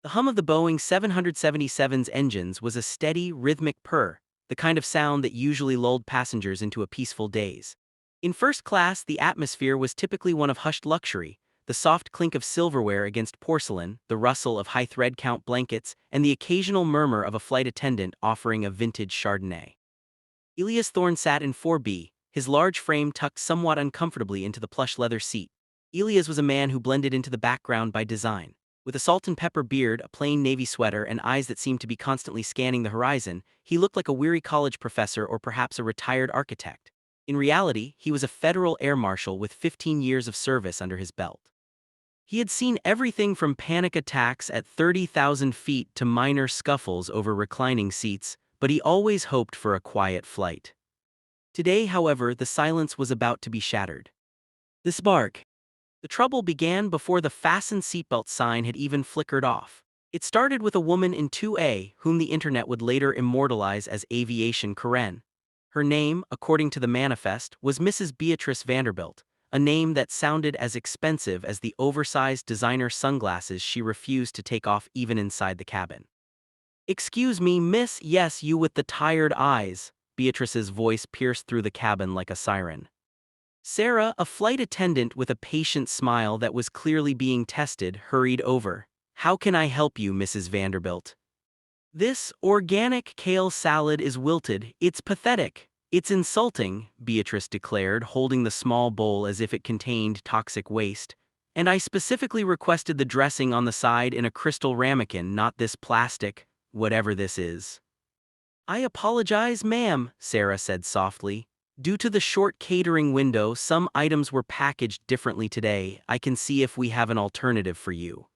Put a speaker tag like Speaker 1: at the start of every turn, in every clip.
Speaker 1: The hum of the Boeing 777's engines was a steady, rhythmic purr, the kind of sound that usually lulled passengers into a peaceful daze. In first class, the atmosphere was typically one of hushed luxury, the soft clink of silverware against porcelain, the rustle of high thread count blankets, and the occasional murmur of a flight attendant offering a vintage Chardonnay. Elias Thorne sat in 4B, his large frame tucked somewhat uncomfortably into the plush leather seat. Elias was a man who blended into the background by design. With a salt and pepper beard, a plain navy sweater, and eyes that seemed to be constantly scanning the horizon, he looked like a weary college professor or perhaps a retired architect. In reality, he was a federal air marshal with 15 years of service under his belt. He had seen everything from panic attacks at 30,000 feet to minor scuffles over reclining seats, but he always hoped for a quiet flight. Today, however, the silence was about to be shattered. The spark. The trouble began before the fasten seatbelt sign had even flickered off. It started with a woman in 2A, whom the internet would later immortalize as Aviation Karen. Her name, according to the manifest, was Mrs. Beatrice Vanderbilt, a name that sounded as expensive as the oversized designer sunglasses she refused to take off even inside the cabin. "Excuse me, miss, yes, you with the tired eyes." Beatrice's voice pierced through the cabin like a siren. Sarah, a flight attendant with a patient smile that was clearly being tested, hurried over. "How can I help you, Mrs. Vanderbilt?" "This organic kale salad is wilted. It's pathetic. It's insulting," Beatrice declared, holding the small bowl as if it contained toxic waste. "And I specifically requested the dressing on the side in a crystal ramekin, not this plastic, whatever this is." "I apologize, ma'am," Sarah said softly. "Due to the short catering window, some items were packaged differently today. I can see if we have an alternative for you."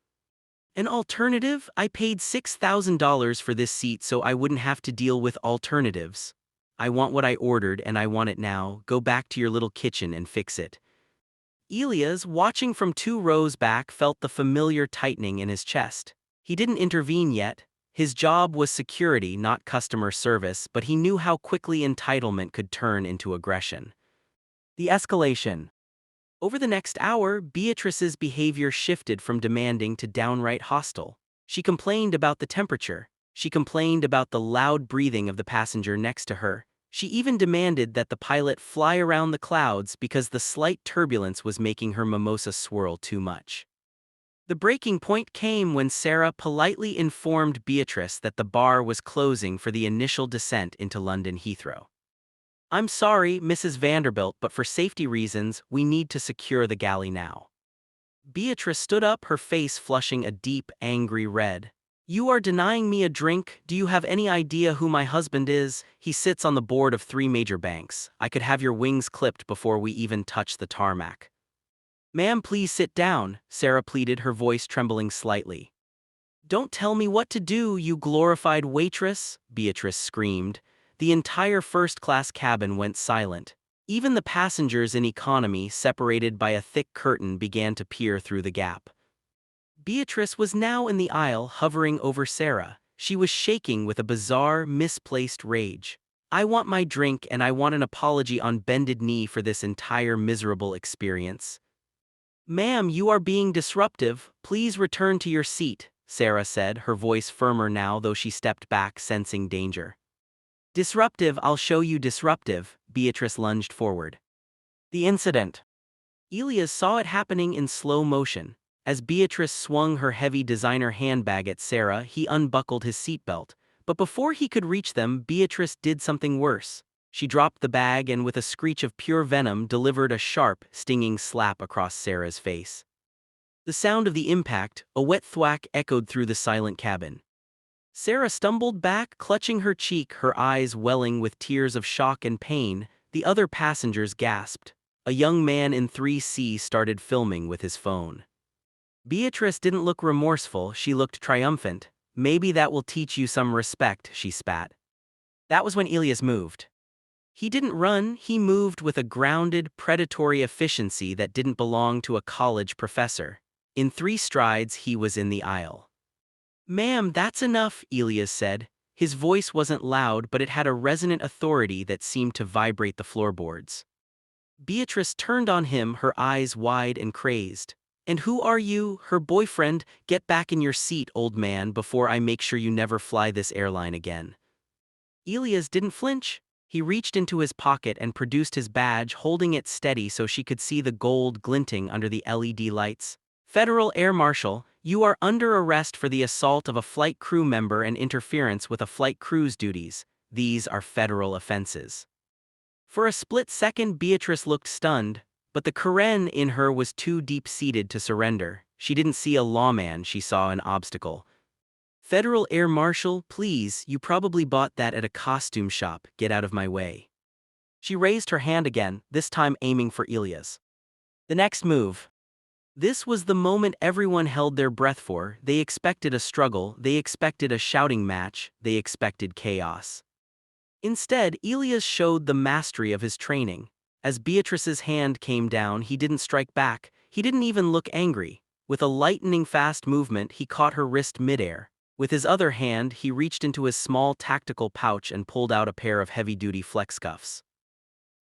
Speaker 1: "An alternative? I paid $6,000 for this seat so I wouldn't have to deal with alternatives. I want what I ordered and I want it now. Go back to your little kitchen and fix it." Elias, watching from 2 rows back, felt the familiar tightening in his chest. He didn't intervene yet. His job was security, not customer service, but he knew how quickly entitlement could turn into aggression. The escalation. Over the next hour, Beatrice's behavior shifted from demanding to downright hostile. She complained about the temperature. She complained about the loud breathing of the passenger next to her. She even demanded that the pilot fly around the clouds because the slight turbulence was making her mimosa swirl too much. The breaking point came when Sarah politely informed Beatrice that the bar was closing for the initial descent into London Heathrow. "I'm sorry, Mrs. Vanderbilt, but for safety reasons, we need to secure the galley now." Beatrice stood up, her face flushing a deep, angry red. "You are denying me a drink? Do you have any idea who my husband is? He sits on the board of 3 major banks. I could have your wings clipped before we even touch the tarmac." "Ma'am, please sit down," Sarah pleaded, her voice trembling slightly. "Don't tell me what to do, you glorified waitress," Beatrice screamed. The entire first-class cabin went silent. Even the passengers in economy, separated by a thick curtain, began to peer through the gap. Beatrice was now in the aisle, hovering over Sarah. She was shaking with a bizarre, misplaced rage. "I want my drink and I want an apology on bended knee for this entire miserable experience." "Ma'am, you are being disruptive. Please return to your seat," Sarah said, her voice firmer now, though she stepped back, sensing danger. "Disruptive? I'll show you disruptive." Beatrice lunged forward. The incident. Elias saw it happening in slow motion. As Beatrice swung her heavy designer handbag at Sarah, he unbuckled his seatbelt. But before he could reach them, Beatrice did something worse. She dropped the bag and, with a screech of pure venom, delivered a sharp, stinging slap across Sarah's face. The sound of the impact, a wet thwack, echoed through the silent cabin. Sarah stumbled back, clutching her cheek, her eyes welling with tears of shock and pain. The other passengers gasped. A young man in 3C started filming with his phone. Beatrice didn't look remorseful, she looked triumphant. "Maybe that will teach you some respect," she spat. That was when Elias moved. He didn't run, he moved with a grounded, predatory efficiency that didn't belong to a college professor. In 3 strides, he was in the aisle. "Ma'am, that's enough," Elias said. His voice wasn't loud, but it had a resonant authority that seemed to vibrate the floorboards. Beatrice turned on him, her eyes wide and crazed. "And who are you, her boyfriend? Get back in your seat, old man, before I make sure you never fly this airline again." Elias didn't flinch. He reached into his pocket and produced his badge, holding it steady so she could see the gold glinting under the LED lights. "Federal Air Marshal, you are under arrest for the assault of a flight crew member and interference with a flight crew's duties. These are federal offenses." For a split second, Beatrice looked stunned, but the Karen in her was too deep-seated to surrender. She didn't see a lawman, she saw an obstacle. "Federal Air Marshal, please, you probably bought that at a costume shop. Get out of my way." She raised her hand again, this time aiming for Elias. The next move. This was the moment everyone held their breath for. They expected a struggle, they expected a shouting match, they expected chaos. Instead, Elias showed the mastery of his training. As Beatrice's hand came down, he didn't strike back. He didn't even look angry. With a lightning-fast movement, he caught her wrist midair. With his other hand, he reached into his small tactical pouch and pulled out a pair of heavy-duty flex cuffs.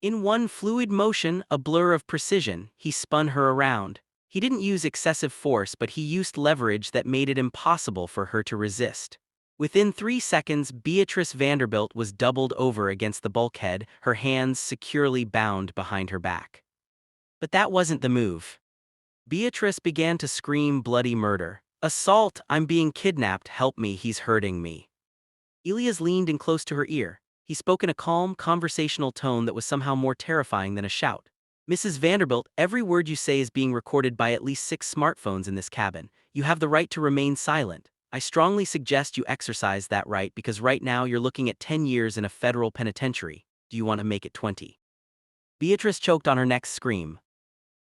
Speaker 1: In one fluid motion, a blur of precision, he spun her around. He didn't use excessive force, but he used leverage that made it impossible for her to resist. Within 3 seconds, Beatrice Vanderbilt was doubled over against the bulkhead, her hands securely bound behind her back. But that wasn't the move. Beatrice began to scream bloody murder. "Assault! I'm being kidnapped! Help me, he's hurting me." Elias leaned in close to her ear. He spoke in a calm, conversational tone that was somehow more terrifying than a shout. "Mrs. Vanderbilt, every word you say is being recorded by at least 6 smartphones in this cabin. You have the right to remain silent. I strongly suggest you exercise that right because right now you're looking at 10 years in a federal penitentiary. Do you want to make it 20? Beatrice choked on her next scream.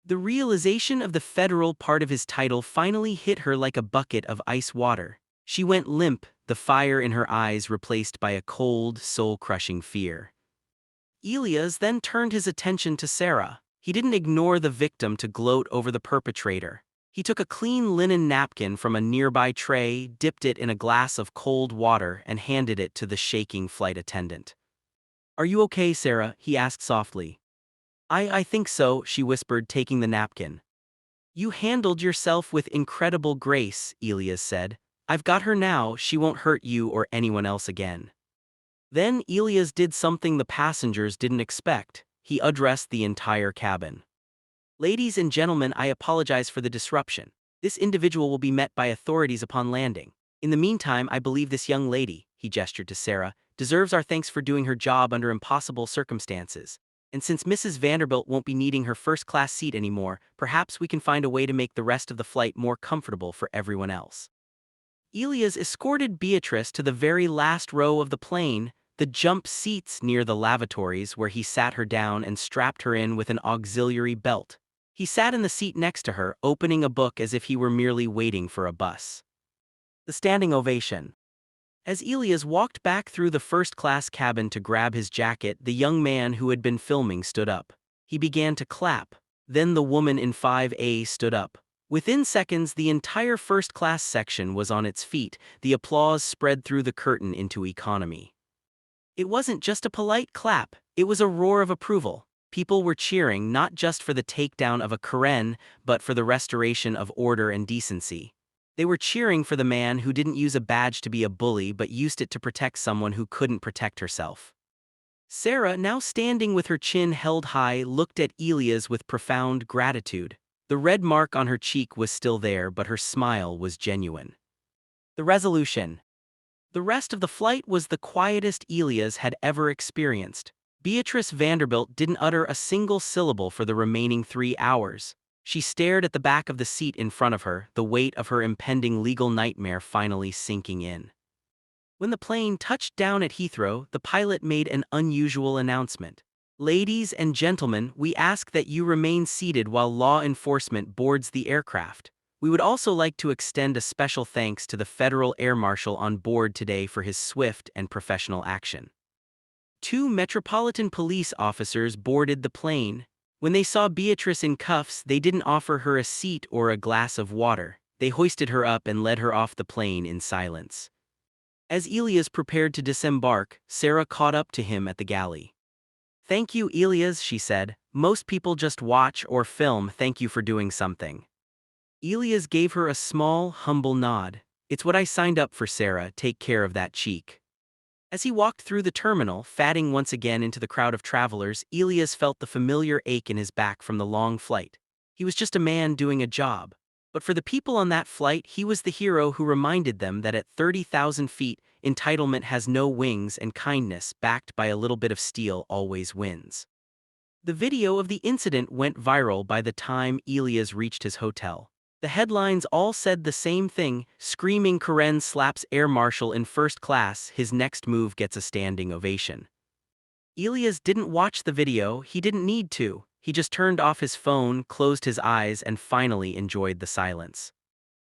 Speaker 1: The realization of the federal part of his title finally hit her like a bucket of ice water. She went limp, the fire in her eyes replaced by a cold, soul-crushing fear. Elias then turned his attention to Sarah. He didn't ignore the victim to gloat over the perpetrator. He took a clean linen napkin from a nearby tray, dipped it in a glass of cold water, and handed it to the shaking flight attendant. "Are you okay, Sarah?" he asked softly. I think so," she whispered, taking the napkin. "You handled yourself with incredible grace," Elias said. "I've got her now, she won't hurt you or anyone else again." Then Elias did something the passengers didn't expect. He addressed the entire cabin. "Ladies and gentlemen, I apologize for the disruption. This individual will be met by authorities upon landing. In the meantime, I believe this young lady," he gestured to Sarah, "deserves our thanks for doing her job under impossible circumstances. And since Mrs. Vanderbilt won't be needing her first-class seat anymore, perhaps we can find a way to make the rest of the flight more comfortable for everyone else." Elias escorted Beatrice to the very last row of the plane, the jump seats near the lavatories where he sat her down and strapped her in with an auxiliary belt. He sat in the seat next to her, opening a book as if he were merely waiting for a bus. The standing ovation. As Elias walked back through the first-class cabin to grab his jacket, the young man who had been filming stood up. He began to clap. Then the woman in 5A stood up. Within seconds, the entire first-class section was on its feet. The applause spread through the curtain into economy. It wasn't just a polite clap, it was a roar of approval. People were cheering not just for the takedown of a Karen, but for the restoration of order and decency. They were cheering for the man who didn't use a badge to be a bully but used it to protect someone who couldn't protect herself. Sarah, now standing with her chin held high, looked at Elias with profound gratitude. The red mark on her cheek was still there, but her smile was genuine. The resolution. The rest of the flight was the quietest Elias had ever experienced. Beatrice Vanderbilt didn't utter a single syllable for the remaining 3 hours. She stared at the back of the seat in front of her, the weight of her impending legal nightmare finally sinking in. When the plane touched down at Heathrow, the pilot made an unusual announcement. "Ladies and gentlemen, we ask that you remain seated while law enforcement boards the aircraft. We would also like to extend a special thanks to the Federal Air Marshal on board today for his swift and professional action." 2 Metropolitan Police officers boarded the plane. When they saw Beatrice in cuffs, they didn't offer her a seat or a glass of water. They hoisted her up and led her off the plane in silence. As Elias prepared to disembark, Sarah caught up to him at the galley. "Thank you, Elias," she said. "Most people just watch or film. Thank you for doing something." Elias gave her a small, humble nod. "It's what I signed up for, Sarah, take care of that cheek." As he walked through the terminal, fatting once again into the crowd of travelers, Elias felt the familiar ache in his back from the long flight. He was just a man doing a job. But for the people on that flight, he was the hero who reminded them that at 30,000 feet, entitlement has no wings and kindness, backed by a little bit of steel, always wins. The video of the incident went viral by the time Elias reached his hotel. The headlines all said the same thing: screaming Karen slaps Air Marshal in first class, his next move gets a standing ovation. Elias didn't watch the video, he didn't need to. He just turned off his phone, closed his eyes, and finally enjoyed the silence.